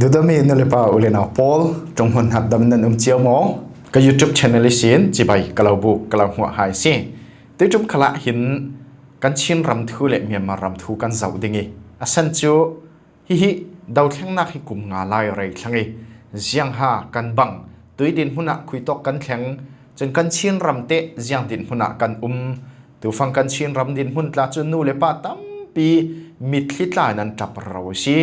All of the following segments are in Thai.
ดูดมีนเลปาอุเลนาพอลจงหันหัดดำเนินเจียวมองก็ YouTube channel ลิสินจีบกะลาบุกกะลาหัวหายสิตัวจุ่มขละหินกันชินรำทูเละเมียมารำทูกันเจ้าดิ่งอาศันจูฮิดาวแข็งนักให้กลุ่มงาลายไรทั้งเจียงหากันบังตัวดินหุ่นคุยตอกกันแข็งจนกันชินรำเตะเจียงดินหุ่นกันตัวฟังกันชินรำดินหุ่นลาจนนูเลปาตั้มปีมิดลิตลานันจับเราสิ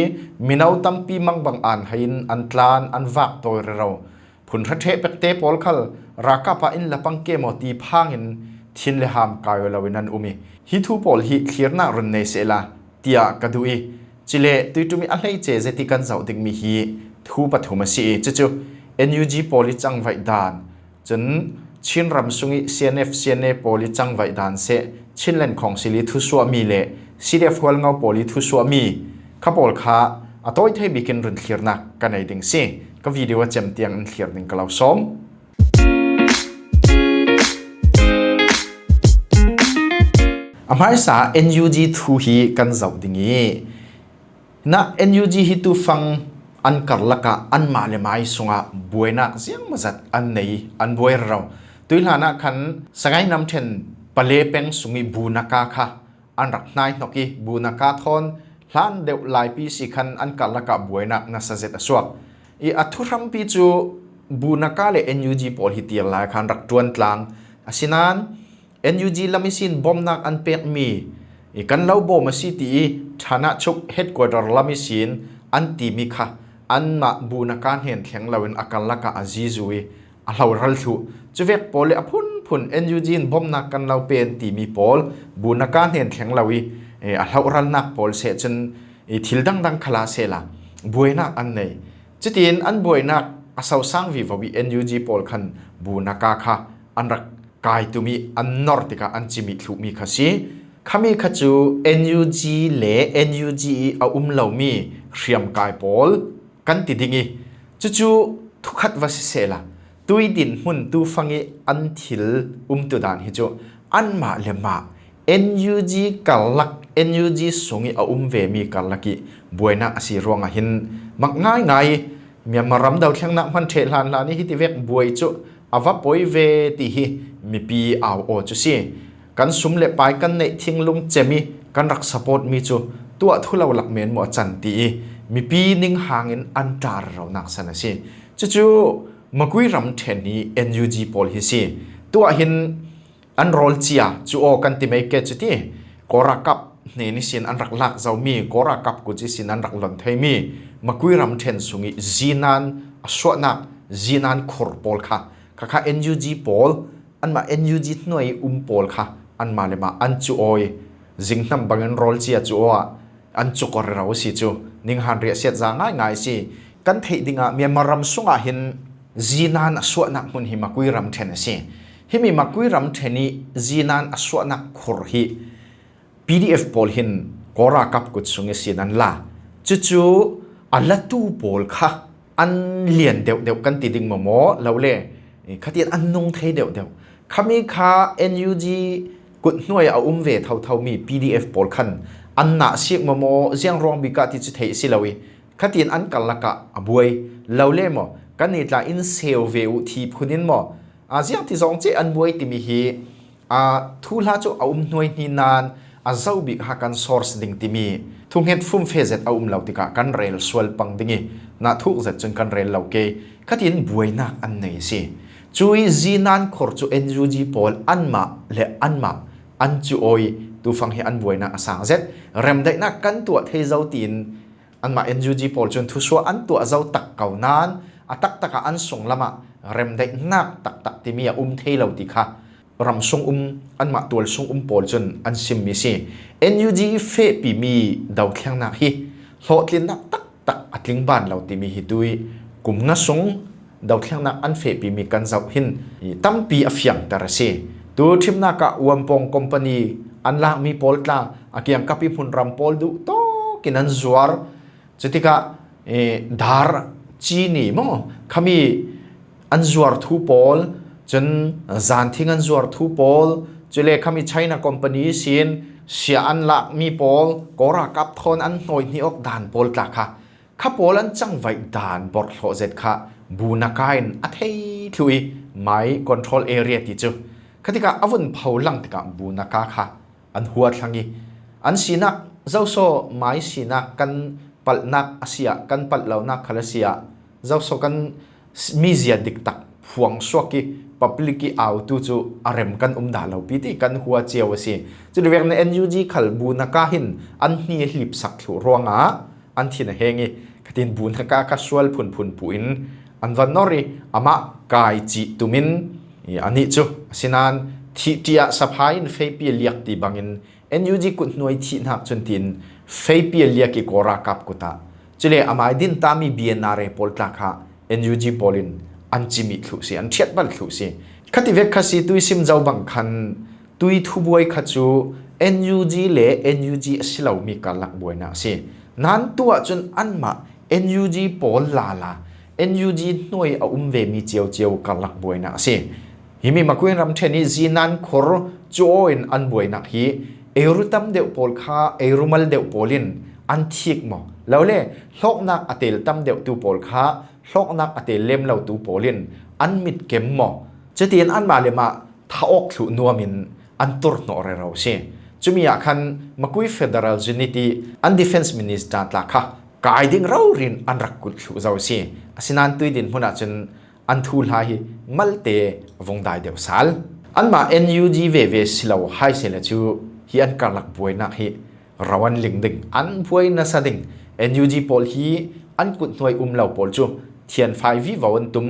มินเอาตั้มปีมังบังอันให้อันตลานอันวักตัวเราผลระเทปเตปอลคัลรักกับอินละปังเกมอตีพังอินทินเลหามกายเราวินันอุมิฮิทูปอลฮิเคลียร์นารุนเนเซลาเตียกระดุยจิเลตุยตุมิอะไรเจเจติกันเจ้าดึงมีฮีทูปฐุมสีจู่ NUG ปอลิจังไว้ดานจนชินรำสุงิ CNA ปอลิจังไว้ดานเซชินเลนของสิลิทุสวามีเลCDF หัวเงาปอลิทุสวามีข้าปอลข้าอัตโต้ให้บิกินรุนเคลียร์นักกันในดิ่งสิก็วิดีโอเจมเตียงเคลียร์ดิ่งกับเราซ้อมอามาสา NUG ทูฮีกันเจ้าดิ่งนะ NUG ฮิตุฟังอันกัลลักะอันมาเลมาอิสุงะบวยนักเสียงมาจัดอันไหนอันบวยเราตุยลานะขันสกายนำเทนปะเลเป็งสุงิบูนักะค่ะอันรักนายนกีบูนักาทอนล้านเดวลายปีสิคันอันกัลลักะบวยนักนัสเซตสวกอีอัทุรัมปีจูบูนักาเล NUG ปอลฮิตีลายคันรักจวนกลางอาศินัน NUG ลามิสินบอมนักอันเป็กมีอีกันเล่าโบมาสิตีฐานะชุกเฮดกวาดร์ลามิสินอันตีมิค่ะอันมาบูนักาเห็นแข็งเลวินอากัลลักะอาซิซุยอาลาวรัลทุจูเวกปอลอพุนผุน NUG บอมนักกันเราเป็นตีมีปอลบูนักการเห็นแข็งเราวิอาลาวรัลนักปอลเสจนทิลดังขลาเซลาบวยนักอันไหนจุดที่อันบวยนักอาสาวสังวิววิ NUG ปอลขันบูนักค่ะอันรักกายตุมีอันนอร์ติกาอันจิมิทุมีขสิขามีขจู NUG เล่ NUG เอาเหล่ามีเรียมกายปอลกันติดิงีจู่ทุกขัดวสิเซลาตุยดินหุ่นตูฟังอันทิลตุดานฮิโจอันมาเลมา NUG กัลลัก NUG สงเอาเวมีกัลลักิบวยนักสิรวงหินมักง่ายเมียมารำดาวแข็งนักมันเทลานลานี่ฮิติเวกบวยจุอวับปอยเวติฮิมีปีเอาโอจุสิกันสุมเล็บไปกันในทิ้งลุงเจมีกันรักสปอร์ตมีจุตัวทุเลาหลักเมนหมอจันตีมีปีนิ่งห่างอินอันตารเรานักสนะสิจู่มาคุยรำเทนนี้ NUG ปอลฮิซีตัวหินอันโรลเจียจู่โอกันติไม่เกจุดที่กอรักกับนี่นิสินอันรักลักเจ้ามีกอรักกับกุจิสินอันรักหล่นไทยมีมาคุยรำเทนสุงิจีนันสวนักจีนันขรปอลค่ะค่ะ NUG ปอลอันมา NUG หน่วยปอลค่ะอันมาเลยมาอันจู่โอยจิงนำบางอันโรลเจียจู่โออันจุกอร์เราสิจู่นิ่งหันเรียเสียจางง่ายสิกันเทดิงะเมียมารำสุงะหินจีนันสวนักมุนหิมาคุยรำเทนสิหิมีมาคุยรำเทนีจีนันสวนักขรหิ PDF ปอลหินกอรากับกุดสุงสินันละจู่อัลละตูปอลค่ะอันเลียนเดียวกันติดิงโมเราเล่ขัดยันอันนงเทเดียวขามีค่า NUG กุดหน่วยเอาเวเท่ามี PDF ปอลขันอันน่าสิโมเจียงรองบิกาติจุดเทสิลาวิขัดยันอันกัลลักะบวยเราเล่โมกันนี่ละอินเซลเวลทีพุนินโมอาเจียงที่สองเจอันบวยติมีฮีทุลาจูเอาหน่วยนินานอาเจ้าบิกหากันซอร์สดิ่งติมีทุกเหตุฟุ่มเฟซเอาเหล่าติกากันเรลสวลปังดิ่งน่าทุกเจ็ดจนกันเรลเหล่าเกยขัดยันบวยนักอันไหนสิจุยจีนันขอจู NUG ปอลอันมาและอันมาอันจูโอยตูฟังให้อันบวยนักสังเจ็ดเริ่มได้นักกันตัวเทเจ้าตีนอันมา NUG ปอลจนทุชัวอันตัวเจ้าตักเก่านานตักตะอันส่งละมาเริ่มได้นักตักที่มีเทเหล่าติค่ะรำส่งอันมาตัวส่งปอลจนอันซิมมิสิ NUG เฟปีมีดาวแข็งนักฮิโหดลินนักตักอัดลิงบ้านเหล่าที่มีฮิตุยกลุ่มงัส่งดาวแข็งนักอันเฟปีมีกันเจ้าหินตั้มปีอฟยังตระเสตัวทีมนักอวมปองคอมพานีอันละมีปอลตาอากิยังกับพิพุนรำปอลดูโตกินันจวาร์จุดที่กะดาร์จีนี่มั้งขามีอันจวาร์ทูปอลจนจานทิ้งอันจวาร์ทูปอลจุเลขามีไชน่าคอมพานีสินเสียอันละมีปอลกอรากับทอนอันหน่อยนี่ออกด่านปอลตาค่ะ ข้าโพลันจังไว้ด่านบอร์โลเจ็ดค่ะบูนักายน์อัฐยทุยไม่คอนโทรลเอเรียที่จูคติกาอวุนเผาลังติกาบูนักาค่ะอันหัวทั้งนี้อันสีนักเจ้าโซไม่สีนักกันปัลนักอาเซียกันปัลเหล่านักคาเลเซียเจ้าโซกันมีเสียดิกตักพวงสวกิปับลิกิเอาตูจูอารมกันด่าเราปีติกันหัวเจียวสิจุดเวียงใน NUG ขัลบูนักาหินอันนี้หลิบสักถูรวงอันที่น่ะเฮงีคดินบูนักาคัสวลพุนปุอินอันวันนอรีอามะกายจิตุมินอันนี้จูสินันที่ที่สะพายน์เฟย์เปียเลียกตีบังอิน NUG กุดหน่วยที่นักจนทินเฟย์เปียเลียกิโกรากับกุตาจุเลอามายดินตามีเบียนาเรปอลตาค่ะ NUG ปอลินอันจิมิทุสิอันเทียดบัลทุสิขัดเวกขัสิตุยซิมเจ้าบังคันตุยทุบวยขัดจู NUG เล่ NUG สิลาวมีการลักบวยนะสินั้นตัวจนอันมา NUG ปอลลาลา NUG หน่วยเอาเวมีเจียวการลักบวยนะสิฮิมีมาคุยรำเทนิจีนันคอร์จอยน์อันบวยนักฮีเอรุตัมเดวปอลคาเอรุมัลเดวปอลินอันทิกมอแล้วเล่โลกนักอเตลตัมเดวตูปอลคาโลกนักอเตลเลมเหล่าตูปอลินอันมิดเกมมอจะเตียนอันมาเลมาท้าออกถุนัวมินอันตุรนอเรเราเช่จุมีอยากคันมาคุย Federal Unity อัน Defense Minister ตาค่ะกายดิ่งเราเรียนอันรักกุลถุเจ้าเช่สินันตุยดินพุนาจนอันทูลาฮีมัลเตวงได้เดียวสาลอันมา NUG เวสิลาวไฮเซลจูฮีอันการลักบวยนักฮีราวันลิงดิงอันบวยนัสดิง NUG ปอลฮีอันกุดหน่วยเหล่าปอลจูเทียนไฟวิววันตุม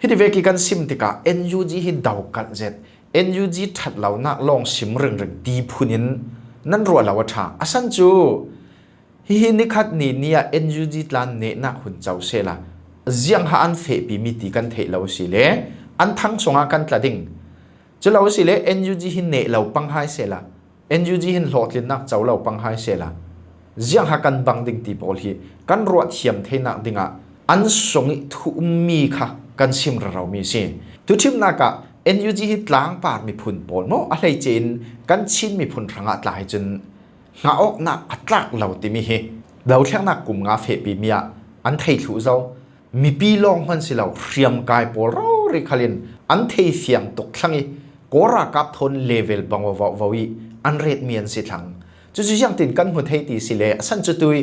ฮิตเวกิกันซิมติกา NUG ฮิดาวกัดเจ็ด NUG ทัดเหล่านักลองชิมเรื่องดีพุนินนั่นรัวเหล่าชาอาสันจูฮินิคัดนี่เนี่ย NUG ลานเนนักหุ่นเจ้าเซล่าเจียงหาอันเฟปีมิติกันเทเหล่าสิเลอันทั้งสองกันตลาดิงจะเหล่าสิเล NUG ฮินเนเหล่าปังไฮเซล่า NUG ฮินหลอดลินนักเจ้าเหล่าปังไฮเซล่าเจียงหากันบังดิงตีบอลฮีกันรัวเทียมเทนักดิงะอันสงทุมีค่ะกันซิมเรามีสิทุทิมนักะ NUG ฮิตล้างปาดมีพุนปนโมอะไรเจนกันชินมีพุนรังอัดหลายจนงาออกนักอัตลักเราติมีเฮเราเที่ยงนักกลุ่มงาเฟปีมีอันไทยถูเจ้ามีปีลองมันสิเราเรียมกายปอเราเรคลินอันเทเสียงตกทั้งอีกรากับทนเลเวลบังววิอันเรดเมียนสิทั้งจู่ๆยังติดกันหัวไทยตีสิเลสันจุตุย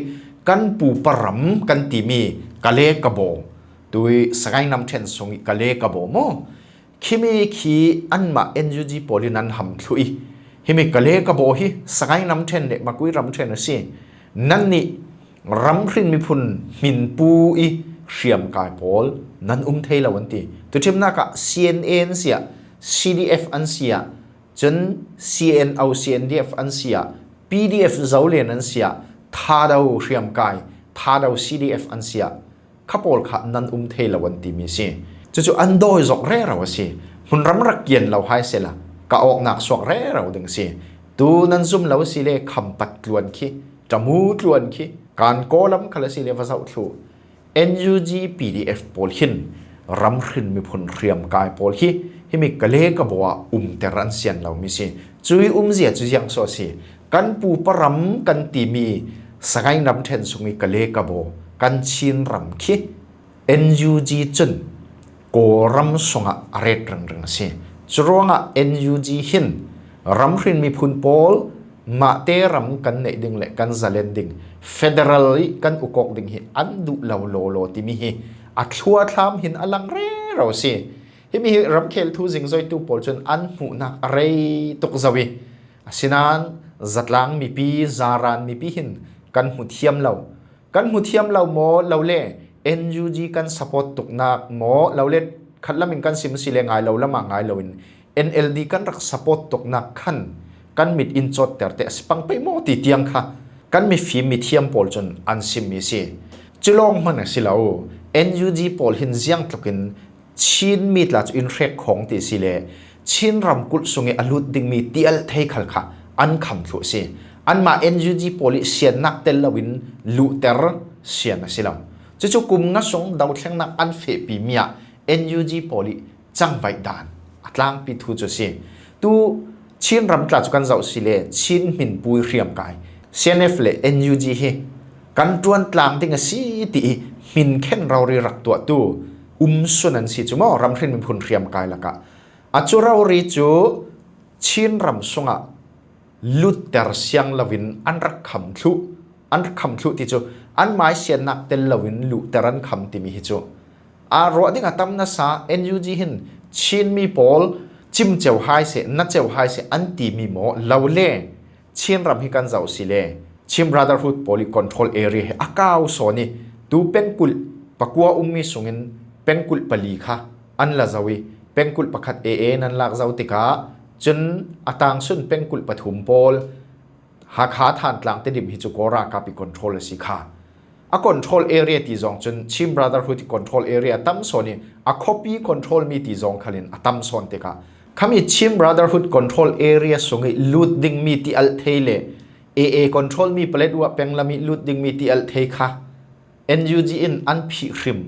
กันปูปรำกันตีมีกะเลกะโบตุยสกายน้ำเทนสงกะเลกะโบโมคิมีขีอันมา NUG ปอลินันหำทุยฮิมิกะเลกะโบฮิสกายน้ำเทนเดมากุยรำเทนสินั่นนี่รำครินมีพุนมินปูอีเชียมกายพอลนั่นเทลวันตีตุทิมนักะ CNN เสีย CDF อันเสียจน CN เอา CNDF อันเสีย PDF เจ้าเลียนอันเสียท่าดาวเชียมกายท่าดาว CDF อันเสียข้าพอลขานั่นเทลวันตีมีสิจู่ๆอันโดยจกเร่เราสิหุ่นรำรักเกียนเราให้เสละกะออกหนักสวกเร่เราดึงสิตูนั่นซุ่มเราสิเลคำปัดลวนขี้จมูกลวนขี้การโกลัมคลาสิเลภาษาอุทู NUG PDF ปอลหินรำขึ้นมีผลเรียมกายปอลฮีที่มีกะเลกบัวเตรันเซียนเรามีสิจุยเสียจุยยังโซสิกันปูปรำกันตีมีสกายน้ำเทนสุงิกะเลกบัวกันชินรำขี้ NUG จนโกรำสงะเรตรังสิจรวงะ NUG หินรำขึ้นมีผลปอลมาเตรำกันในดึงเล็กกันซาเลนดิงเฟเดรัลกันอุกอกดิงหิอันดุเหลาโลติมีหิอัดชัวทำหินอลังเร่เราสิที่มีรำเคลทูสิงซอยตูปอลจนอันหูนักอะไรตกจวิสินันจัดลังมีปีจารันมีปีหินกันหูเทียมเราโมเราเล่ NUG กันสปอร์ตตกนักโมเราเล่ขัดละมินกันซิมสิเลงไงเราละมังไงเราอิน NLD กันรักสปอร์ตตกนักขันกันมิดอินจดแต่สปังไปโมติเตียงค่ะกันมีฟิมีเทียมปอลจนอันซิมมีสิจุลองมันสิเรา NUG ปอลหินเสียงตกินชินมีดลาจอินเรกของติสิเลชินรำกุลสงเออลุดดิงมีเตียลเทยขัลค่ะอันคำทุสิอันมา NUG ปอลเสียนนักเตลวินลุเตอร์เสียนสิเราจู่ๆกุมงัสงดาวเชียงนักอันเฟปีเมีย NUG ปอลจังไว้ดานอัตลังปิทูจุสิตูชินรำตราจุกันเจ้าสิเลชินมินปุยเรียมกาย CNF เล NUG เฮก กันตวนตลางติงสีติมินเข็นเรารีรักตัวตู้สุนันสิจุมอรำเทรนมีพุนเรียมกายละกะอาจูเรารีจูชินรำสงะลุดเตอร์เสียงลวินอันรักคำทุติจูอันหมายเสียนักเตลลวินลุเตอรันคำติมีฮิจูรอดิ้งตั้มนาซา NUG หินชินมีพอลจิมเจ้าไฮเสนัดเจ้าไฮเสอันตีมีโมลาวเล่ชินรำฮิกันเจ้าสิเล่ชิม Brotherhood Poly Control Area อากาศโซนี่ดูเป็นกุลปะกัวมีสงินเป็นกุลปลีค่ะอันละเจ้าวิเป็นกุลประคัดนั้นลักเจ้าติกาจนอัตางสุนเป็นกุลปฐุมโพลหากหาทานกลางเตดิมฮิจูโกรากับอีคอนโทรลสิค่ะคอนโทรลเอเรียที่จงจนชิม Brotherhood Control Area ตั้มโซนี่คอปีคอนโทรลมีที่จงขลินตั้มโซนติกาคำนี้ชิม Brotherhood Control Area สงลุดดิ้งมีที่อัลเทเลcontrol มีเปลดว่าเป็นละมีลุดดิ้งมีที่อัลเทค่ะ NUG อินอันพิริม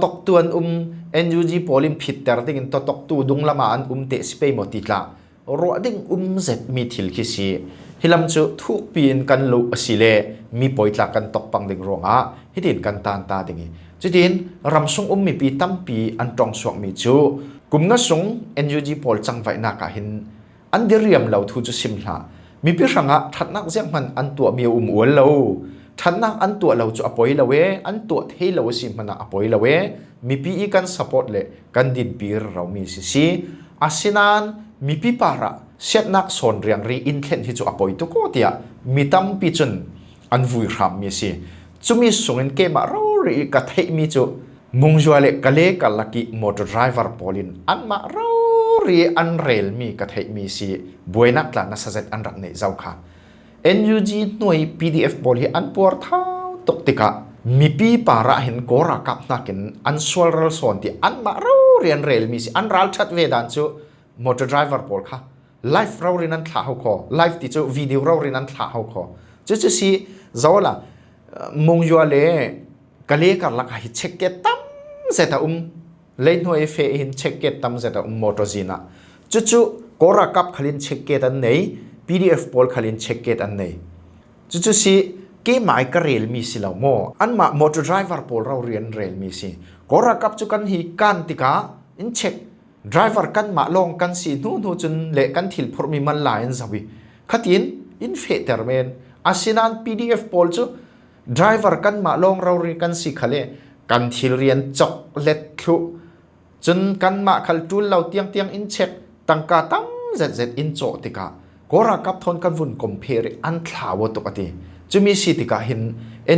ตกตัวNUG โพลิมผิดแต่ดิ้งตกตัวดุงละมาอันเตสเปย์หมดติดละรัวดิ้งเจ็ดมีทิลคิสีฮิลำจูทุกปีนกันลุสิเลมีปอยตากันตกปังดิ้งรองฮิดินกันตานตาดิ้งจุดนี้รำสงมีปีตั้มปีอันตรองสวงมีจูกุมงะสง NUG โพลจังไว้นักหินอันเดียมเราทูจุสิมละมีพิรังะทัดนักเสียงมันอันตัวมีอวนเราทัดนักอันตัวเราจะอปอยละเวอันตัวเทเราสิมันอปอยละเวมีปีกันสปอร์ตเลยกันดินปีเรามีสิอาศินันมีปีปาระเสียนักสอนเรียงรีอินเทนที่จะอปอยตุโกเตียมีตั้มปีจนอันวุยรามมีสิจุมีส่งเงินเกมาเรารีกัดให้มีจุมุงจวเลกเลกัลลักมอเตอร์ไดรเวอร์พอลินอันมาเรารีอันเรลมีกัดให้มีสิบวยนักลานัสเซตอันรักในเจ้าค่ะ NUG หน่วย PDF บอลีอันปวดเท้าตกติกะมีปีปาระเห็นโกรากับนักเห็นอันสวลเรลสอนที่อันมาเราเรียนเรลมีสิอันรัลชัดเวดันจูมอเตอร์ไดรเวอร์พอลค่ะไลฟ์เราเรียนนั้นท้าเขาขอไลฟ์ที่จูวิดีโอเราเรียนนั้นท้าเขาขอจะสิเจ้าละมุงจวเลกเลกัลลักหิเช็คเกตตั้มเสตาเล่นหน่วยเฟหินเช็คเกตตั้มเสตามอเตอร์จีน่าจุโกรากับขลินเช็คเกตอันไหน PDF โพลขลินเช็คเกตอันไหนจุสิเกมหมายกระเรลมีสิเราโมอันมามอเตอร์ไดรเวอร์โพลเราเรียนเรลมีสิโกรากับจุกันฮีกันติกาอินเช็คไดรเวอร์กันมาลองกันสินู่นจนเละกันทิลพอมีมันลายอันสวิขัดอินเฟเตอร์เมนอาศินัน PDF โพลจุไดรเวอร์กันมาลองเราเรียนกันสิขะเลกันทิลเรียนจ็อกเล็ดทุจนกันมาขัลจูลเราเตียงอินเช็คตั้งกาตั้มเจ็ดอินโจติกาโกรากับทนกันวุ่นคอมเพลอันท้าวตกติจะมีสิติกาเห็น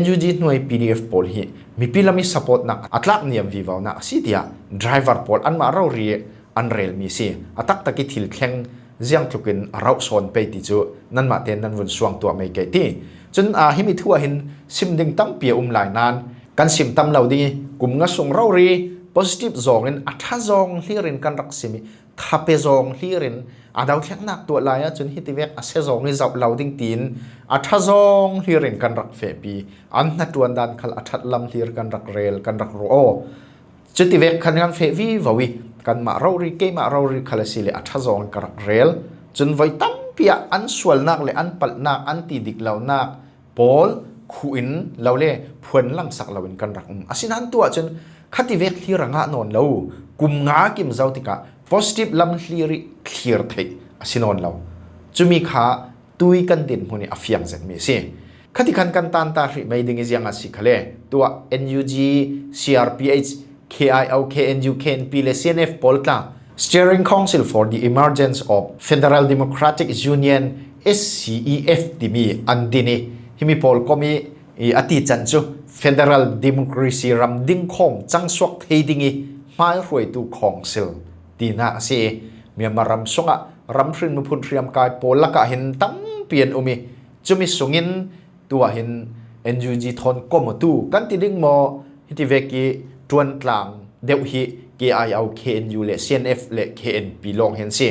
NUG หน่วย PDF โพลฮีมีพิลามีสปอร์ตนักอัตลักษณ์เนียมวิวานักสิเดียไดรเวอร์โพลอันมาเราเรียอันเรลมีสิอัตักตะกิทิลแข่งเจียงทุกินเราสอนไปติจูนั่นมาเต็นนั่นวุ่นสวงตัวไม่เกตีจนหิมิทั่วเห็นซิมดึงตั้มเปียหลายนานกันซิมตั้มเหล่าดีกลุ่มงะส่งเราเรี positive จงเงินอัฐจงที่เรียนกันรักสิมิทับเปจงที่เรียนดาวแข็งนักตัวลายจนฮิตเวกเซจงนี่จับเหล่าดิ้งตีนอัฐจงที่เรียนกันรักเฟปีอันนัดวันดันขัลอัฐลำที่เรียนกันรักเรลกันรักโรโอจุดที่เวกขันกันเฟวีววิกันมาเรารีเกมาเรารีขัลสิเลอัฐจงกันรักเรลจนไว้ตั้มเปียอันสวลนักเลยอันปัลนักอันตีดิกเหล่านักโพลขุนเหล่าเล่พวนลังสักเหล่าเป็นกันรักอาศินันตัวจนขัดที่เวกที่รังานนเหล่ากุมงากิมเจ้าติกาpositive ลำลีริเคลียร์ที่สินอนเราจะมีขาตุยกันดินพวกนี้อฟยังเจ็ดมีสิขัดที่ขันกันตันตาหรือไม่ดึงยังอาศิขเลตัว NUG CRPH KIO KNU KNP และ CNF โพลต์ Steering Council for the Emergence of Federal Democratic Union SCEF ที่มีอันดินีที่มีโพลก็มีอติจันจู Federal Democracy รำดิ้งคงจังสวกเฮดิ้งไม่รวยตัวของเซลตีน่าเสียเมียมารำสงะรำพรินมุพุนเรียมกายโพลักะเห็นตั้มเปลี่ยนอุมิจะมีสงินตัวเห็น NUG ทนก็มาตู้กันติดิ้งโมฮิติเวกีจวนกลางเดวฮี KIO KNU และ CNF และ KNP ลงเห็นสิ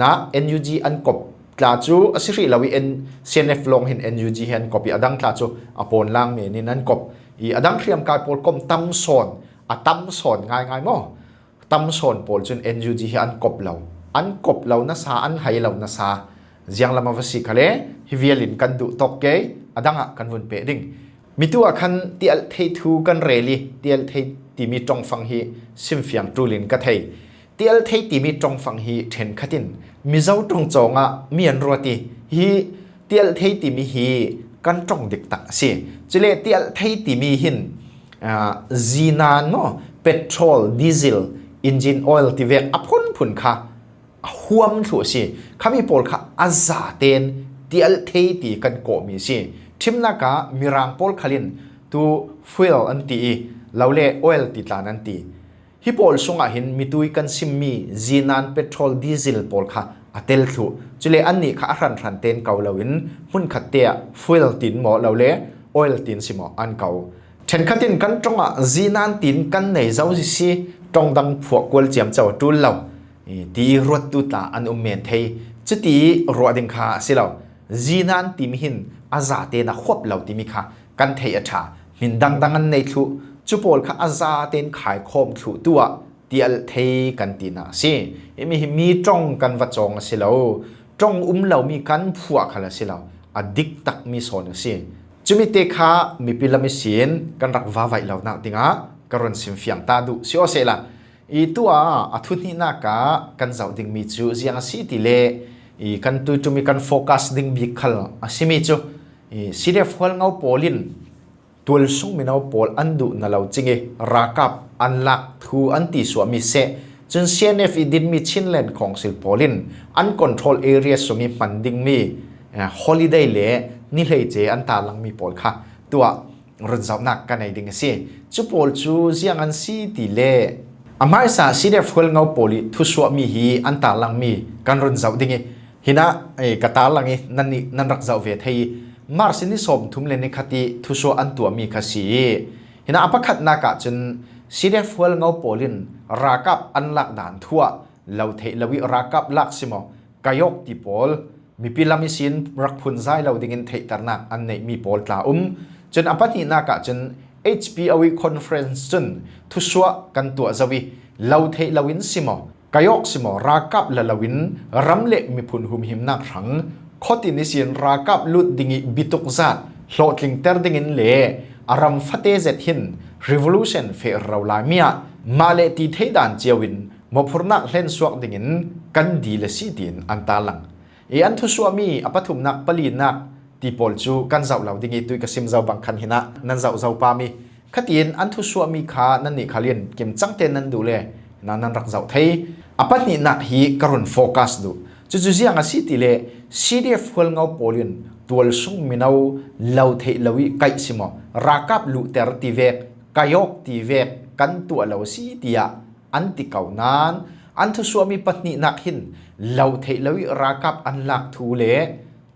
นะ NUG อันกบกลาจูอสิริลาวิ CNF ลงเห็น NUG เห็นกบอีอดังกลาจูอปนล่างเมนี่นั่นกบอีอดังเรียมกายโพลกมตั้มสอนตั้มสอนง่ายๆมั้งตั้มสอนโพลจน NUG อันกบเรานะซาอันให้เรานะซาเจียงลำมาสิกะเลฮิเวลินกันดุตกเกอดังกันวนเปดิ้ง มีตัวคันเตียลเททูกันเรลีเตียลเทตีมีตรงฟังฮีซิมเฟียงตูลินกะเทเตียลเทตีมีตรงฟังฮีเทนคัตินมีเจ้าตรงจงมีอันรัวตีฮีเตียลเทตีมีฮีกันตรงเด็กตักสิจิเลเตียลเทตีมีหินจีนานเนาะเปโตรลดีเซลอินจินออยล์ที่เวกอพุนพุนค่ะห่วมถั่วสิข้ามีโพลค่ะอาซาเตนเตียลเทตีกันโกมีสิทิมนักมีรางโพลขลินตูฟิลอันตีเราเล่ออยล์ติดลานันตีฮิโพลสงหินมีตุยกันซิมมีจีนานเปโตรลดีเซลโพลค่ะอัเตลถุจุเลอันนี้ข้ารันเตนเกาเราวินหุ่นขัดเตียฟิลตินหมอเราเล่ออยล์ตินสิหมออันเกาเช่นขัดตินกันตรงจีนานตินกันในเจ้าสิตรงดังพวกกวลเจียมเจ้าตุลเราตีรวดตุตาอันเมนเทจะตีรัวดิงคาสิเราจีนานติมหินอาซาเตนะควบเราติมิค่ะกันเทียชามินดังอันในทุจุโพลค่ะอาซาเตนขายคมทุตัวเตียลเทกันตีนาสิมีจ้องกันวัดจงสิเราจ้องเรามีกันพวกค่ะสิเราอดิกตักมีโซนสิจุมิเตค่ะมีพิลามิเซียนกันรักว่าไว้เราหนักดิงะกรณสิมเฟียงตาดูสิโอเซล่ะอีตัวอัทุนี้นักกันเจ้าดิ่งมีจูเสียงสิติเลอีกันตุจุมีกันโฟกัสดิ่งบิคัลสิมีจูสิเดฟฮัลเงาโพลินตัวส่งมีเงาโพลอันดูนั่นเราจริงรักกับอันลักทูอันติสวามิเซจนเซียนเอฟดินมีชินเลนของสิลโพลินอันคอนโทรลเอเรียสมีมันดิ่งมีฮอลิเดย์เล่นี่เลยเจอันตาลังมีโพลค่ะตัวรันเจ้านักกันในดิ่งสิจูโพลจูเสียงอันสิติเลอามาสาสิเดฟฮัลเงาโพลิทุสวามีฮีอันตาลังมีกันรันเจ้าดิ่งหินะกตาลังนั่นรักเจ้าเวทีมาร์สินิสมทุมเลนิคติทุสวอันตัวมีคสีหินะอภัคนักจนสิเดฟฮัลเงาโพลินรักกับอันลักด่านทั่วเราเทลวิรักกับลักสิโมกายกติโพลมีพิลามิสินรักพุนใจเราดิ่งเทตรนักอันในมีโพลตาจนอภันินักจนHPAW Conference จนทุสวกันตัวจวิเราเทลวินสิโมกายกสิโมรักกับละวินรำเละมีพุนหุมหิมนักขังข้อตินิสินรักกับลุดดิ่งบิตุกจัดโหลดลิงเตอร์ดิ่งเล่อารมฟัตเตเซตหิน Revolution เฟรเราลามีมาเลติเทดันเจวินมพรนักเล่นสวกดิ่งกันดีเลสิดินอันตาลังอันทุสวมีอปัทุมนักปลีนักตีโพลจูกันเจ้าเหล่าดิ่งตุยกสิมเจ้าบังคันหินะนั่นเจ้าปามีขัดยินอันทุสวมีขานั่นนี่ขาเลียนเก็มจังเตนนั่นดูเลยนั่นรักเจ้าไทยอปันี่นักฮีกรุนโฟกัสดูจู่ๆเสียงสิติเลซีเดฟฮัลเงาโพลินตัวส่งมีนาเลาเทลวิไกสิโมรักกับลุเตอร์ตีเวกกายกตีเวกกันตัวเลาสิติยาอันติเกานั้นอันทุสวมีปัตนินักหินเลาเทลวิรักกับอันลักทูเล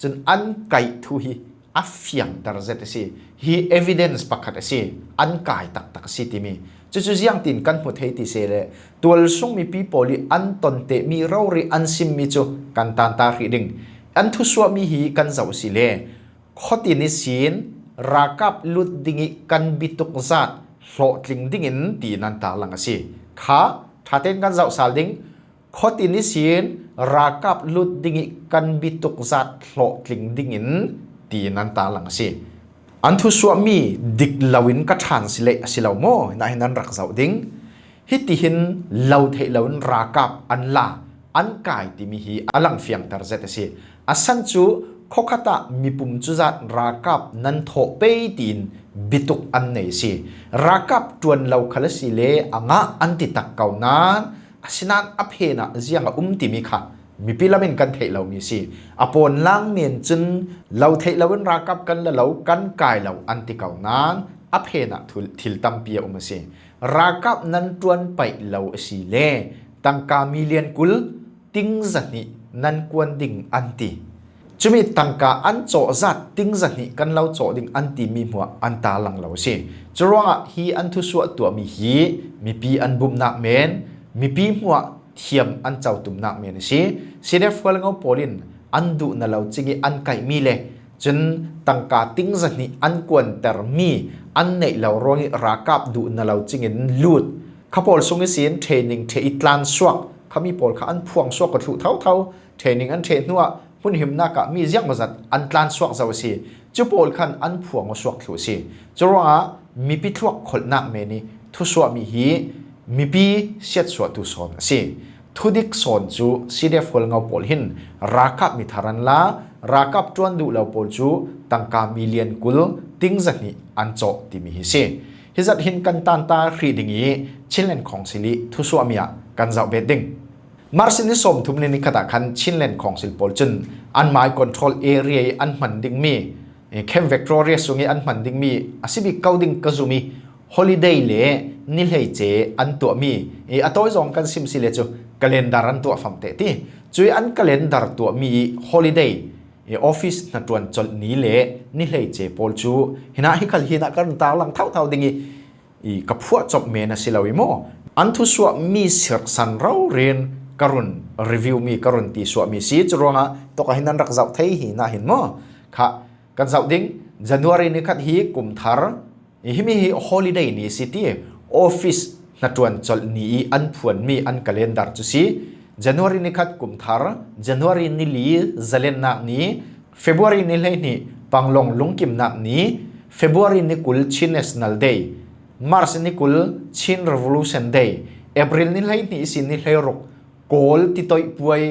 จนอันไกทูฮีอัฟยังตาร์เซตสิฮีเอวิเดนส์ปักขัดสิอันไกตักสิติมีจู่ๆเสียงตินกันหมดให้ติเสเลตัวส่งมีปีโพลีอันตนเตมีเราเรอันซิมมิจูกันตานตาริดิงอันทุสวมีฮีกันเจ้าสิเลข้อตินิสินรักกับลุดดิ่งกันบิตุกจัดโหลดลิงดิ่งตีนันตาลังสิข้าถ้าเต้นกันเจ้าสาลดิงข้อตินิสินรักกับลุดดิ่งกันบิตุกจัดโหลดลิงดิ่งตีนันตาลังสิอันทุสวมีดิกลาวินกัทานสิเลสิลาวโมนาหินันรักเจ้าดิ่งฮิติหินลาวเทลาวินรักกับอันลาอันกายที่มีฮีอลังเฟียงตาร์เซตสิอาสันจูข้อขัดมีปุ่มจุจัดรักกับนันโถเปตินบิตุกอันไหนสิรักกับจวนเราขลัสิเลอ่างอันติตักเก่านั้นอาศินันอเพนะเสียงติมีค่ะมีพิลามินกันเทเรามีสิอปนล่างเมียนจึงเราเทเราเป็นรักกับกันแล้วเรากันกายเราอันติเก่านั้นอเพนะทิลตัมเปียสิรักกับนันจวนไปเราสิเลตั้งกามิเลียนกุลติงจันนี่นั่นควรดิ่งอันตีจุมีตั้งกาอันโจจัดติงจันนี่กันเราโจดิ่งอันตีมีหัวอันตาลังเราสิจรวงฮีอันทุสวตัวมีฮีมีปีอันบุมนักเมนมีปีหัวเทียมอันเจ้าตุ่มนักเมนสิเดฟฮัลเงาโพลินอันดูนั่นเราจริงอันไก่มีเลยจนตั้งกาติงจันนี่อันควรแต่มีอันในเราโรยรักกับดูนั่นเราจริงลูดข้าพอลส่งให้เสียนเทรนนิ่งเทอิตลานสวกข้ามีพอลข้าอันพวงสวกกระถุเท่าเทรนนิ่งอันเทรนนัวหุ่นหิมนักมีเสียงมาจัดอันตลานสวกเจ้าสิ จูปอลคันอันผัวงสวกถูสิจรวะมีพิทวกคนนักเมนี่ทุสวมีฮีมีปีเสียดสวตุสอนสิทุดิกสอนจูซีเดฟคนเงาปอลหินรากับมิทารันลารากับจวนดูเหล่าปอลจูตั้งกามิเลียนกุลติ้งจักนี่อันโจติมีฮิสิฮิจัดหินกันตันตาครีดิงีชินเลนของสิลิทุสวมีกันเจ้าเบดดิงมาร์ซินิสมทุมนิขตาคันชินเลนของสิลปอลจุนอันหมายคอนโทรลเอเรียอันมันดิงมีเข้มเวกตอเรียสุงอันมันดิงมีอาศิบิเกาดิงกซูมีฮอลิเดย์เล่นิเลเจอันตัวมีอัตโต้จงกันซิมซิเลจูกาเลนดารันตัวฟังเตติจุยอันกาเลนดาร์ตัวมีฮอลิเดย์ออฟฟิศนัดวันจดนี้เล่นิเลเจปอลจูเห็นฮิคัลฮินักกันตาลังเท่าดิงีกับพวกจบเมนัสิลาวิโมอันทุสวมีเสียสันเราเรียนการุนรีวิวมีการุนตีสวมีซีจรวงะตกหินันรักเจ้าไทยหินาหินโมค่ะกันเจ้าดิ้งจันวารีนิคัดฮีกุมทาร์ฮิมีฮอลิเดย์นี้สิที่ออฟฟิศนัดวันจดนี้อันพวนมีอันกาเลนดาร์จุซีจันวารีนิคัดกุมทาร์จันวารีนิลีจัเลนนักนี้เฟบรุอารีนิเลยนี้ปังลงลุงกิมนักนี้เฟบรุอารีนิกุลชินเนสนัลเดย์มาร์สนิกุลชินรีวอลูชันเดย์เอพริลนิเลยนี้สินิเลยรุกโกลติโตยป่วย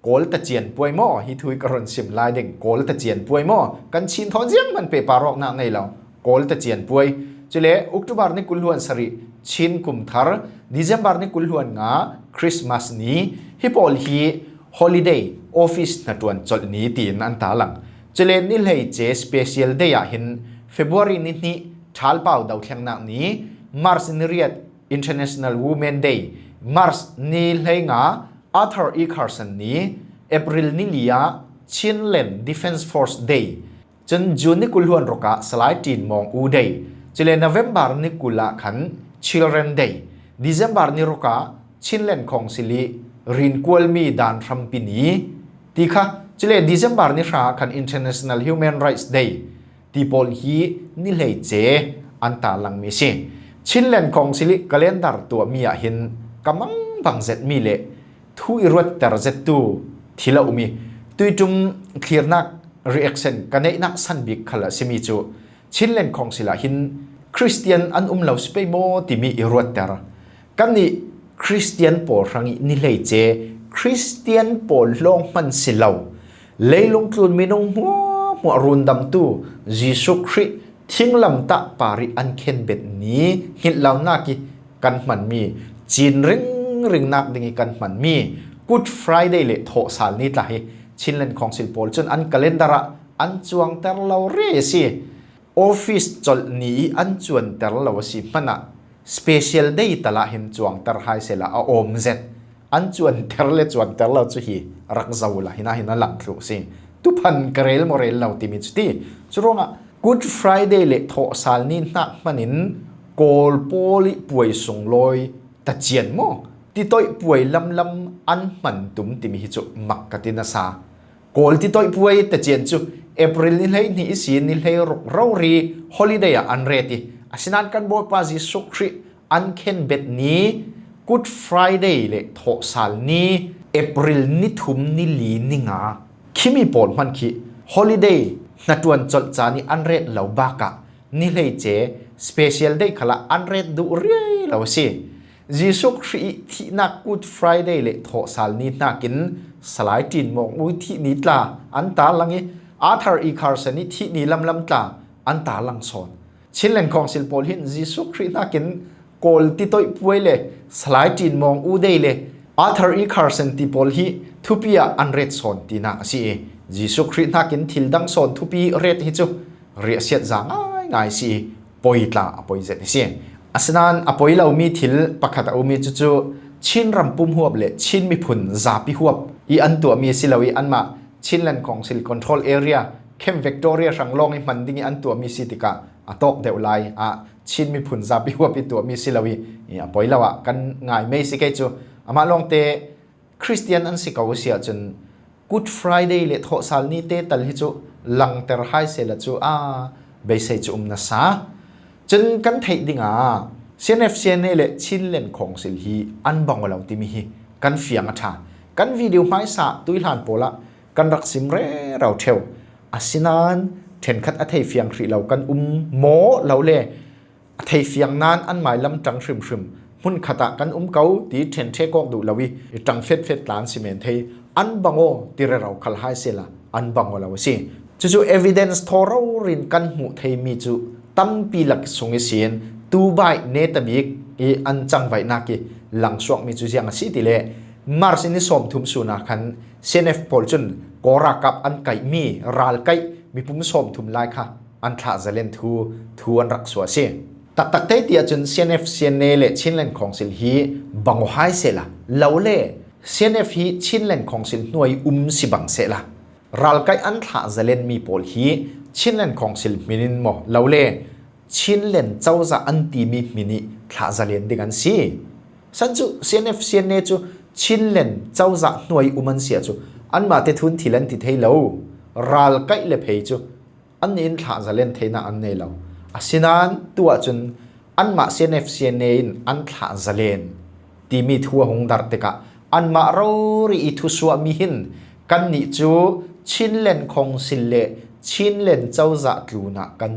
โกลตะเจียนป่วยหม้อฮิทุยกรณสิมลายเด้งโกลตะเจียนป่วยหม้อกันชินทอนเจียงมันเปปารอกนักในเราโกลตะเจียนป่วยเจเลอุกตุบาร์นิกุลหวนสริชินกุมทาร์ดิเซมบาร์นิกุลหวนงาคริสต์มาสนี้ฮิปอลฮีฮอลิเดย์ออฟฟิศนัดวันจดนี้ตีนอันตาลังเจเลนิเลยเจสเปเชียลเดียหินเฟบรุอารีนี้ทัลเป่าดาวเทียงนักนี้มาร์สนิเรียด International Women Day มาร์สนิเลยงาอาร์เธอร์อีคาร์สันนี้เอพริลนิลียาชินเลน Defense Force Day จนจูนนิกุลหวนรกะสลายจีนมองอูเดย์เจเลนเวมบาร์นิกุลขัน Children Day ดิเซมบาร์นิรกะชินเลนของสิลิรินกัวลมีดานรัมปินีตีค่ะเจเลดิเซมบาร์นิราขัน International Human Rights Day ตีปอลฮีนิเลเจอันตาลังมิเซชินเลนของสิลิกาเลนดาร์ตัวมีหินกำมังบังเซตมีเลทุยรวดแต่เซตตูทีละอุมีตุยจุมเคลียร์นัก reaction กันในนักสันบิกขละสิมีจูชินเลนของสิละหินคริสเตียนอันเหล่าสเปโมติมีอิรวดแต่กันนี่คริสเตียนปอรังนิเลเจคริสเตียนปอลงมันสิเหล่าเลยลงทุนมีนงหัวรุนดำตูยิสุคริทิ้งลำตะปาริอันเคนเบ็ดนี้หินเหล่านักกันมันมีจีนริงนักดิ่งกันมันมี Good Friday เลยโถสารนี้ตายชินเลนของสิลปอลจนอันกาเลนดาระอันจวงแต่เราเรสิออฟฟิศจดนี้อันจวนแต่เราสิมันอะ Special Day ตละหินจวงแต่หายเสละอมเซตอันจวนแต่ละจวนแต่เราจะฮีรักเจ้าละหินะหลังครูสิทุพันกระเรลโมเรลเราติมิสตีจุดว่า Good Friday เลยโถสารนี้นักมันนินโกลโปลิป่วยส่งลอยตะเจียนโมที่ต้อยป่วยลำอันมันตุ่มติมิฮิจุมักกตินาซาโกลที่ต้อยป่วยตะเจียนจุเอพริลนี่เลยนี่สินี่เลยรกเรารีฮอลิเดย์อันเรติอาศินันกันบอกว่าจิสุคริอันเคนเบ็ดนี้ Good Friday เลยโถสารนี้เอพริลนี่ทุ่มนี่ลีนี่งาคิมีปนมันคิฮอลิเดย์นัดวันจดจานี่อันเรดเหล่าบากะนี่เลยเจ Special Day ขละอันเรดดูเรียเหล่าสิยิสุคริที่นัก Good Friday เลยโถสารนี้นักกินสลายจีนมองอุ้ยที่นี้ตาอันตาลังงี้อาร์เธอร์อีคาร์สันนี่ที่นี้ลำตาอันตาลังสอนชินเลนของสิลปอลหินยิสุครินักกินโกลที่ต้อยป่วยเลยสลายจีนมองอูเดย์เลยอาร์เธอร์อีคาร์สันที่ปอลฮีทุปียอันเรดสอนที่นักสิยิสุครินักกินทิลดังสอนทุปีเรดฮิจูเรียเสียจางง่ายสิปอยตาปอยเจ็ดสิอาสนันอปอยเรามีทิลปักขัดเอามีจู่ชินรำปุ่มหัวเละชินมีผุนซาปิหัวอีอันตัวมีสิลาวีอันมาชินเลนของสิลคอนโทรลเอเรียเข้มเวกตอเรียรังลงให้มันดิ้งอันตัวมีสิติกาตอกเดวไลชินมีผุนซาปิหัวปีตัวมีสิลาวีอปอยเรากันง่ายไม่สิเกจูอามาลองเตคริสเตียนอันสิกาวเสียจน Good Friday เละโถสารนี้เตตัลฮิจูลังเตอร์ไฮเซลจูเบสเซจูนาซาจนกันไทยดิ่งเซียนเอฟเซียนเละชินเลนของสิลฮีอันบังว่าเราติมีฮีกันเฟียงท่ากันวิดีโอไม่สะตุยหลานโปละกันรักสิมเร่เราเทวอาศินัน เทนคัดอัธยเฟียงครีเรากันโมเราเล่อัธยเฟียงนานอันหมายลำจังชิมหุ่นขตะกันเกาตีเทนเทกอกดูลาวิจังเฟดลานซีเมนเทอันบังโอตีเราขลายเสละอันบังโอเราสิจู่ evidence ทอเรารินกันหูเทมีจู่ตั้มปีหลักสงเสียนตูใบเนตบิกอันจังไว้นักหลังสวกมีจู่เสียงสิติเล่มาร์สินิสมทุมสุนักขันเซนเอฟพอลจุนกอรักับอันไก่มีรัลไก่มีปุ่มสมทุมไลค่ะอันท้าจะเล่นทูอันรักสวเสียตักเตตียจุนเซนเอฟเซนเนเลชินเล่นของสิลฮีบังไฮเสละเลวเล่เซนเอฟฮีชินเล่นของสิลหน่วยสิบังเสละรัลไก่อันท้าจะเล่นมีพอลฮีชินเล่นของสิลมินินโมเลวเล่ชินเล่นเจ้าจะอันตีมีมินิท้าจะเล่นดิกันสิสันจูเซนเอฟเซนเนจูชินเล่นเจ้าจะหน่วยมันเสียจูอันมาเตทุนที่เล่นติดให้เรารัลไก่เล็บให้จูอันนี้ท้าจะเล่นเทน่าอันนี้เราอาศินันตัวจนอันมาเซนเอฟเซนเนนอันท้าจะเล่นตีมีทัวหงดาร์เตกะอันมาเรารีทุสวามีหินกันนี่จูชินเล่นของสิเลชินเล่นเจ้าจะลูนักกัน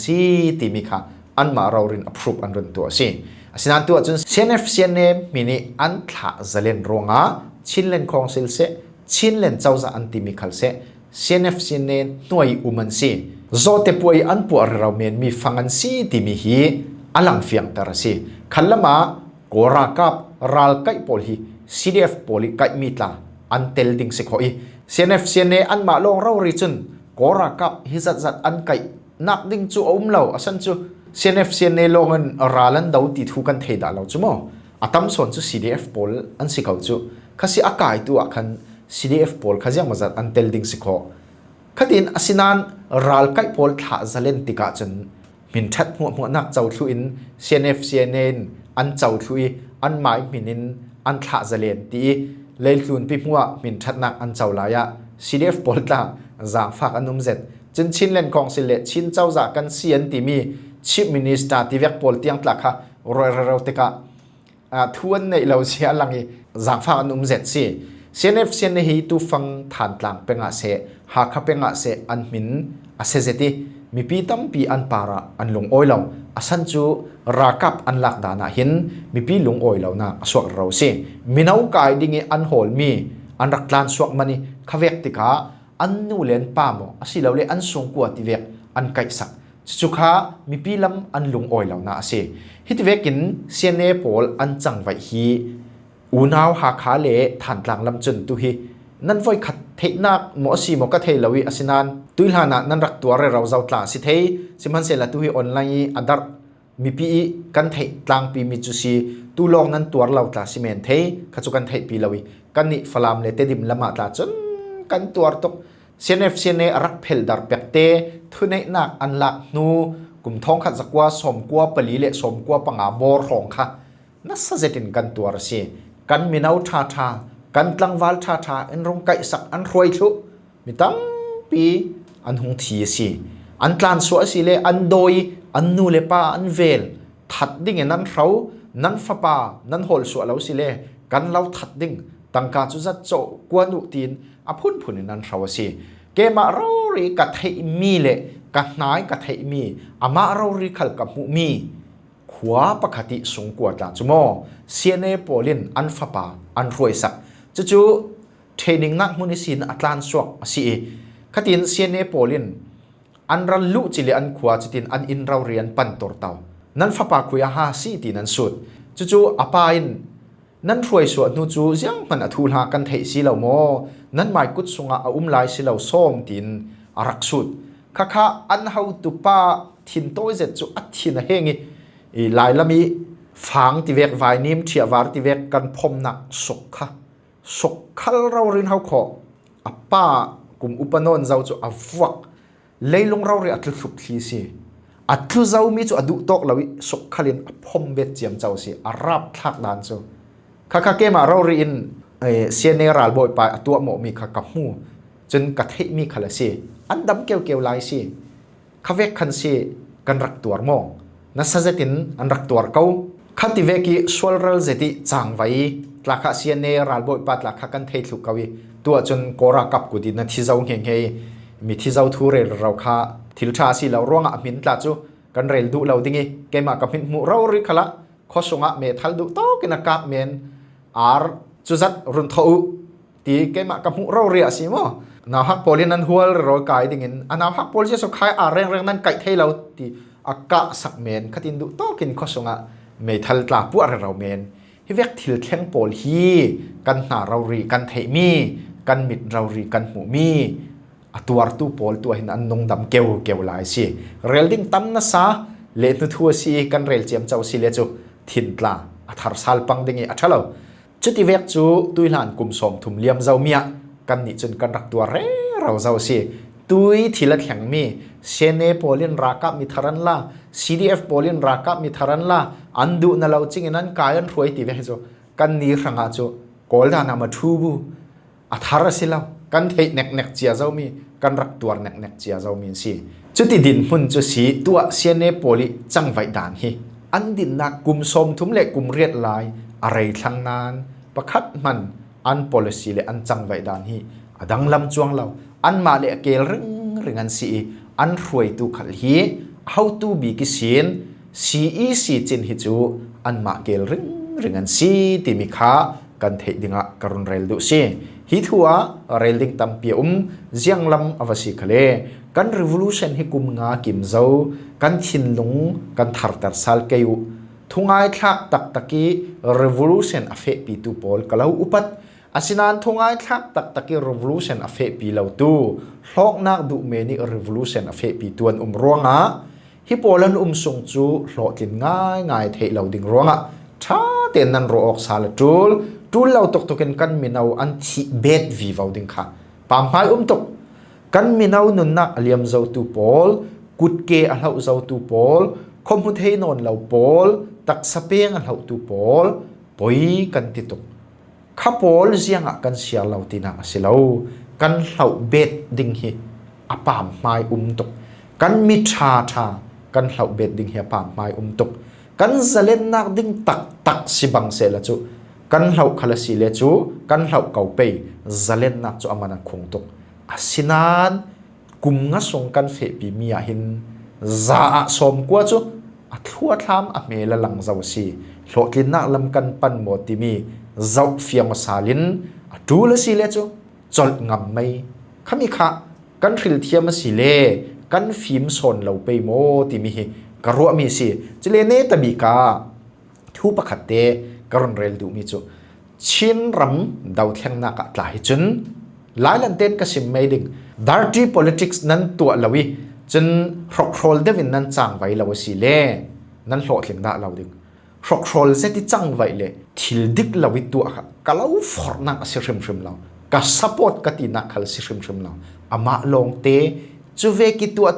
ซีตีมีค่ะอันมาเราเรียนอัพรูปอันรันตัวสิอาศินันตัวจนเซนเอฟเซนเนมินิอันท้าจะเล่นรองะชินเล่นของสิลเซชินเล่นเจ้าจะอันตีมีคัลเซเซนเอฟเซนเนหน่วยมันซีโซเตปวยอันปัวเราเมนมีฟังอันซีติมีฮีอลังเฟียงตระซีขันละมาโกรากับรัลไกปอลีCDF ปอลีไกมีตาอันเตลดิงสิโคอี CNF เซเนอันมาลงเราริจุนโกรากับฮิจัดอันไกนักดิ่งจูเหลาอสันจู CNF เซเนลงอันรัลันดาวติทุกันเทดาเราจูโมอาตัมส่วนจู CDF ปอลอันสิเขาจูข้าสิอากาศตัวขัน CDF ปอลข้าจะมาจัดอันเตลดิงสิโคขัดินอสินันรัลไกปอลท้าจะเล่นติกาจนมินทัดหัวนักเจ้าทุอิน CNF เซเนอันเจ้าทุยอันหมายมินินอันท้าจะเล่นตีเลลทุนพิมัวมินทัดนักอันเจ้าลายะ CDF ปอลตาจางฝากอันนุ่มเจ็ดจนชินเล่นของสิเลชินเจ้าจากกันเสียนตีมีชิปมินิสตาที่เวกปอลเตียงตลักค่ะรอยเราติกาทวนในเราเสียหลังจางฝากอันนุ่มเจ็ดสิ CNF เซเนฮีตูฟังฐานตลังเป็นอาเซหากเป็นอาเซอันมินอาเซเจติมีปีตั้มปีอันปาระอันลงโอยเหล่าอาสันจูรากับอันหลักดานะหินมีปีลงโอยเหล่านะสวกเราสิมินาวกายดิ่งอันโหลมีอันรักลานสวกมันนี่ขเวกติกาอันนูเลนปามอสิเราเลอันสงกัวติเวกอันไกสักจุกามีปีลำอันลงโอยเหล่านะสิฮิตเวกินเซียนเนปอลอันจังไว้ฮีอูนาวหาขาเลฐานกลางลำจุนตุฮีนั่นไว้ขัดเทนักหมอสีหมอกเทลวิอสินันตุลหานะนั่นรักตัวเราเจ้าตาสิเทสิมันเสละตุฮีออนไลน์อันดับมีปีกันเทกลางปีมีจุสีตุลองนั้นตัวเราตาสิเมนเทขจุกันเทปีลวิกันนี่ฟลามเลเตดิมละมาตาจนกันตัวตกเซนเอฟเซเนรักเพลดาร์เปกเตทุนนักอันลักนูกลุ่มท้องขัดสักว่าสมกัวปลีเลสมกัวปังอาบอรองค่ะนัสเจตินกันตัวสิกันมีนาวทากันกลางวัลทาอันรงไก่สักอันรวยทุมีตั้มปีอันหงทีสิอันกลานสวสิเลอันโดยอันนูเลปาอันเวลทัดดิ่งนั้นเรานั้นฟ้าปานั้นหอลสวเราสิเลกันเราทัดดิ่งตั้งการจุดจัดโจกวนอุตินอภุนผุนนั้นเราสิเกมาเรารีกัดให้มีเลกัดนายกัดให้มีอามาเรารีขัลกับมุมีขวาปกติสงกวดลาจุโมเซียเนโปลินอันฟ้าปาอันรวยสักจู่เทรนนิ่งนักมุนิสินอัตลานสวกสิขตินเซียนเนโปลินอันรันลุจิเลอันขวาจุตินอันอินเราเรียนปันตอร์เตานั้นฟ้าปาคุยอาหาสิตินันสุดจู่อปาอินนั้นรวยสวดนูจูยังมันอทุลหากันเทสิเหล่าโมนั้นหมายกุศสงอาลายสิเหล่าส้มตินอารักสุดข้าอันเฮาตุปาทินโตเจจู่อัดทินเฮงิลายละมีฝังติเวกไวนิมเทียวาร์ติเวกกันพมนักสกค่ะสกขัลเราเรียนเขาขออป้ากลุ่มอุปนนท์เจ้าจู่อวักเลยลงเราเรียนอัตลุกทีสิอัตลุเจ้ามีจู่อดุตกเราวิสกขัลินพมเบ็ดเจียมเจ้าสิอารับทักดานจู่ข้าเกมาเราเรียนเซียนเนรัลบอยไปตัวหมอมีข้ากับหูจนกระเทมีขลังสิอันดำเกี่ยวลายสิข้าเวกขันสิกันรักตัวหมอนัสเจตินอันรักตัวเขาขัดที่เวกีสวลรัลเจติจางไว้หลักเซียนเนรัลบอยปัดหลักกันเทลุกเขาวิตัวจนโกรากับกุดินที่เจ้าเฮงเฮมีที่เจ้าทูเรเราข้า ทิลชาสิเราร่วงอ่ะมินตาจูกันเรลดูเราดิ้งเกมากับมินมูเราริขละข้อสงะเมทัลดูโตกินกาเมนอาร์จุจัดรุนทอุตีเกมากับมูเราเรียสิโมนาวฮักโพลินันหัวรอยกายดิ้งนาวฮักโพลิจะสุขายเร่งนั้นไก่เทเราตีอากาสักเมนขัดินดูโตกินข้อสงะเมทัลตาปัวเราเมนฮิเวกทิลแข็งโพลฮีกันหนาเรารีกันเทมีกันมิดเรารีกันหูมีตัวตู้โพลตัวเห็นอันนงดำเกวลายสิเรลดิ้งตั้มนะซาเลนุทัวสิกันเรลเจียมเจ้าสิเลจูทินตลาอัฐารสัลปังดิ้งอัฐาเราจุดที่เวกจูตุยหลานกุมสมทุมเลียมเจ้าเมียกันนิจนกันรักตัวเราเจ้าสิตุยทิลแข็งมีเซเนโพลินรากับมิทารันล่า CDF โพลินรากับมิทารันล่าอันดูนั่นเราจริงนั้นกายันรวยตีเวกจูกันนี้ขังอาจูโกลดานามาทูบูอัฐารสิเรากันเทเน็กเจียเจ้ามีกันรักตัวเน็กเจียเจ้ามีสิจุดที่ดินหุ่นจุดสีตัวเซเนโพลิจังไว้ด่านฮีอันดินนักกุมสมทุมเล็กกุมเรียดลายอะไรทั้งนั้นประคัดมันอัน policy เลอันจังไว้ด่านฮีอดังลำจวงเราอันมาเลเกลรึงอันสีอันรวยตุขัดฮี how to be กิสิน CEC จินฮิจูอันมาเกลรึงอันสีติมิขากันเทดิงะกรุนเรลดุสิฮิทัวเรลดิงตัมเปียเจียงลำอวสิคเลกัน revolution ฮิกุมงากิมเจ้ากันชินลงกันทาร์ตัดสัลเกยุทุงไอทักตักกี้ revolution อเฟปีตูโพลกล่าวอุปัตอาศินันทุงไอทักตักกี้ revolution อเฟปีเหล่าตูหลอกนักดูเมนิ revolution อเฟปีตัวนรัวงะฮิโปลันส่งจูหลอกกินง่ายเทเหล่าดิ่งรัวงะช้าเต็นนันรอออกซาลจูลเราตกกันมินเอาอันที่เบ็ดวีวาวดิ่งค่ะปามไพ่ตกกันมินเอานุนนักเลียมเจ้าตูโพลกุดเกอเหล่าเจ้าตูโพลคอมพุเทนอนเหล่าโพลตักสเปียงเหล่าตูโพลปอยกันติดตกข้าโพลเสียงกันเสียเหล่าตินักสิเหล่ากันเหล่าเบ็ดดิ่งฮีอปามไพ่ตกกันมิชากันเหล่าเบ็ดดิ่งฮีปามไพ่ตกกันจะเล่นนักดิ่งตักสิบังเสละจูกันเหล่าขลัสิเลจูกันเหล่าเก่าไปจะเล่นนักจูอามันคงตกอาศินันกุมงะสงกันเฟปีมียหินซาสมกว่าจูอัดหัวทามอเมลลังเจ้าสีโลกินนักลำกันปันโมติมีเจ้าเฟียมซาลินดูละสิเลจูจดงำไม่ขมิคะกันทริลเทียมสิเลกันฟิมสนเหล่าไปโมติมีกระรัวมีสิจะเลเนตบีกาทุปขัดเตกรณเรลดูมิจูชินรำดาวเทียงนักหลายจนหลายลันเต้นกสิมไม่ดึง dirty politics นั้นตัวเราวิจนรกโรลเดวินนั้นจังไว้เราสิเล่นั้นโหลดเลียงได้เราดึงรกโรลเซติจังไว้เลยทิลดิกเราวิตัวค่ะก็เราฟอร์นักสิริมเราก็ซัพพอร์ตกันตีนักขัลสิริมเราอามาลงเตจูเวกิตัว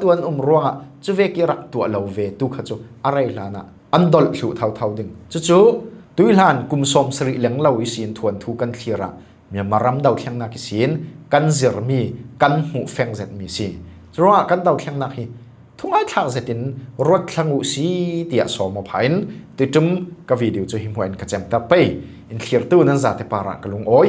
รัวจูเวกิรักตัวเราเวตุขจูอะไรล่ะนะอันดอลชูเท่าดึงจูตุยหลานกุมสมสริเหลงเราอิสินทวนทุกันทีระมีมารำดาวเทียงนักสินกันเจอร์มีกันหูแฟงเจ็ดมีสิรัวกันดาวเทียงนักฮีทุกไอ้ทางเจ็ดินรถทางอุสีเตียสอมพายน์ติดจุ่มกับวิดีโอจะหิมหัวอินกระเจมตาไปอินเคลียร์ตู้นั้นจะเตปาระกลุงโอย